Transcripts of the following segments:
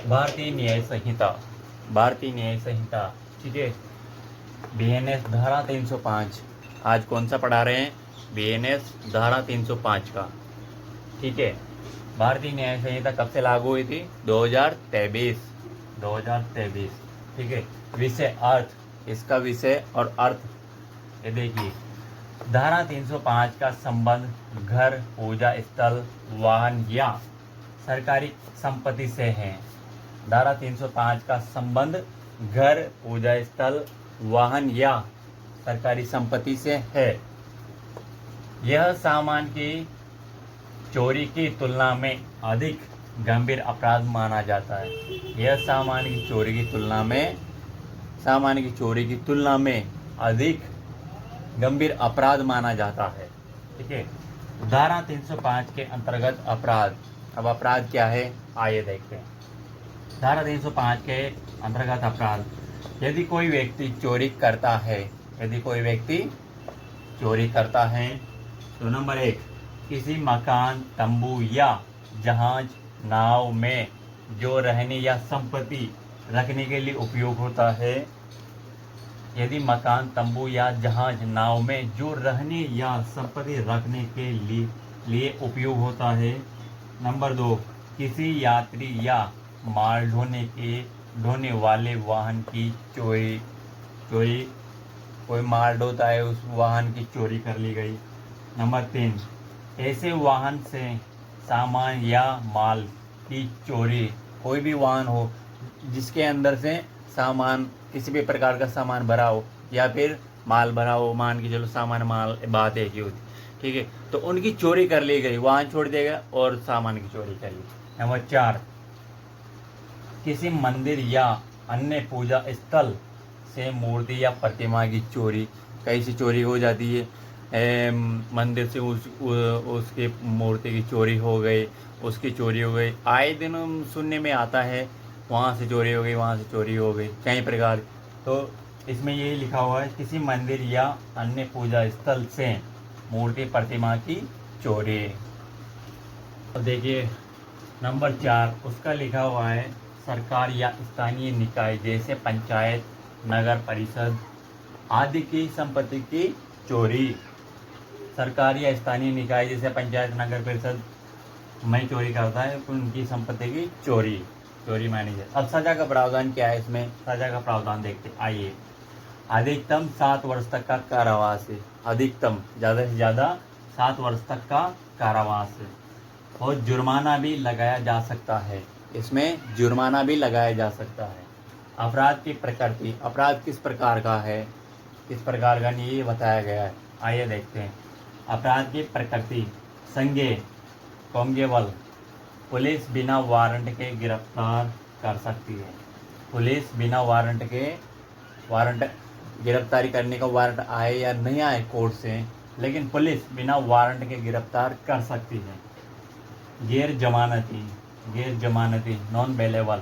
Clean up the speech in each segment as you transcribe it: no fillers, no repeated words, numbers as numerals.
भारतीय न्याय संहिता, भारतीय न्याय संहिता, ठीक है। बीएनएस धारा 305, आज कौन सा पढ़ा रहे हैं? बीएनएस धारा 305 का, ठीक है। भारतीय न्याय संहिता कब से लागू हुई थी? 2023, 2023, ठीक है। विषय अर्थ, इसका विषय और अर्थ ये देखिए। धारा 305 का संबंध घर, पूजा स्थल, वाहन या सरकारी संपत्ति से है। धारा 305 का संबंध घर, पूजा स्थल, वाहन या सरकारी संपत्ति से है। यह सामान की चोरी की तुलना में अधिक गंभीर अपराध माना जाता है। यह सामान की चोरी की तुलना में अधिक गंभीर अपराध माना जाता है, ठीक है। धारा 305 के अंतर्गत अपराध, अब अपराध क्या है आइए देखते हैं। धारा 305 के अंतर्गत अपराध, यदि कोई व्यक्ति चोरी करता है तो नंबर 1, किसी मकान, तंबू या जहाज, नाव में जो रहने या संपत्ति रखने के लिए उपयोग होता है। यदि मकान, तंबू या जहाज, नाव में जो रहने या संपत्ति रखने के लिए उपयोग होता है। नंबर 2, किसी यात्री या माल ढोने वाले वाहन की चोरी, कोई माल ढोता है उस वाहन की चोरी कर ली गई। नंबर 3, ऐसे वाहन से सामान या माल की चोरी, कोई भी वाहन हो जिसके अंदर से सामान, किसी भी प्रकार का सामान भरा हो या फिर माल भरा हो, मान के चलो सामान माल बात एक ही होती, ठीक है। तो उनकी चोरी कर ली गई, वाहन छोड़ देगा और सामान की चोरी कर ली। नंबर 4, किसी मंदिर या अन्य पूजा स्थल से मूर्ति या प्रतिमा की चोरी, कहीं से चोरी हो जाती है, मंदिर से उसकी मूर्ति की चोरी हो गई, उसकी चोरी हो गई, आए दिन सुनने में आता है, वहाँ से चोरी हो गई, वहाँ से चोरी हो गई, कई प्रकार। तो इसमें यही लिखा हुआ है, किसी मंदिर या अन्य पूजा स्थल से मूर्ति प्रतिमा की चोरी। तो देखिए नंबर 4 उसका लिखा हुआ है, सरकार या स्थानीय निकाय जैसे पंचायत, नगर परिषद आदि की संपत्ति की चोरी। सरकार या स्थानीय निकाय जैसे पंचायत, नगर परिषद में चोरी करता है तो उनकी संपत्ति की चोरी मानी जाए। अब सजा का प्रावधान क्या है? इसमें सजा का प्रावधान देखते आइए। अधिकतम 7 वर्ष तक का कारावास है, अधिकतम, ज़्यादा से ज़्यादा 7 वर्ष तक का कारावास है। और जुर्माना भी लगाया जा सकता है, इसमें जुर्माना भी लगाया जा सकता है। अपराध की प्रकृति, अपराध किस प्रकार का है, किस प्रकार का नहीं ये बताया गया है, आइए देखते हैं। अपराध की प्रकृति, संज्ञेय, कॉम्गेबल, पुलिस बिना वारंट के गिरफ्तार कर सकती है। पुलिस बिना वारंट गिरफ्तारी करने का वारंट आए या नहीं आए कोर्ट से, लेकिन पुलिस बिना वारंट के गिरफ्तार कर सकती है। गैर जमानती नॉन बेलेबल,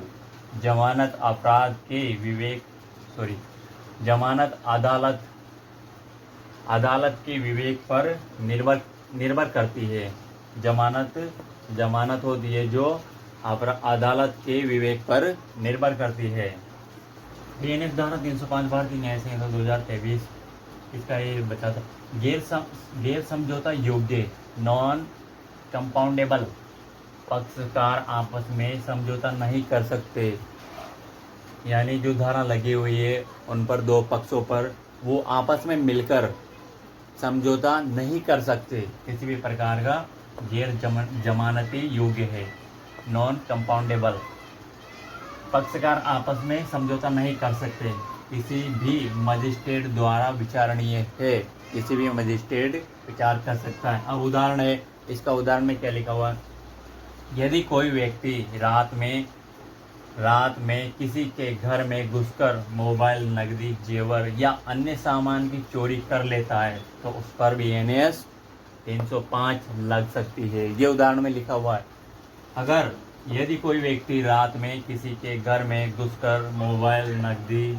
जमानत अपराध के जमानत अदालत के विवेक पर निर्भर करती है। जमानत होती है जो अदालत के विवेक पर निर्भर करती है। बीएनएस धारा 305 भारतीय न्याय संहिता 2023 इसका ये बताता, गैर समझौता योग्य, नॉन कंपाउंडेबल, पक्षकार आपस में समझौता नहीं कर सकते। यानी जो धारा लगी हुई है उन पर दो पक्षों पर वो आपस में मिलकर समझौता नहीं कर सकते, किसी भी प्रकार का गैर जमानती योग्य है, नॉन कंपाउंडेबल, पक्षकार आपस में समझौता नहीं कर सकते, किसी भी मजिस्ट्रेट द्वारा विचारणीय है, किसी भी मजिस्ट्रेट विचार कर सकता है। अब उदाहरण है, इसका उदाहरण में क्या लिखा हुआ है, यदि कोई व्यक्ति रात में किसी के घर में घुसकर मोबाइल, नकदी, जेवर या अन्य सामान की चोरी कर लेता है तो उस पर बीएनएस 305 लग सकती है। ये उदाहरण में लिखा हुआ है। अगर यदि कोई व्यक्ति रात में किसी के घर में घुसकर मोबाइल, नकदी,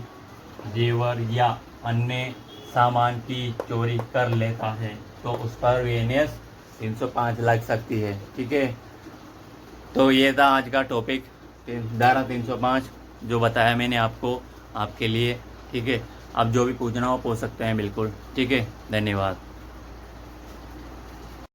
जेवर या अन्य सामान की चोरी कर लेता है तो उस पर बीएनएस 305 लग सकती है। ठीक है, तो ये था आज का टॉपिक। धारा 305 जो बताया मैंने आपको आपके लिए। ठीक है, आप जो भी पूछना हो पूछ सकते हैं बिल्कुल। ठीक है, धन्यवाद।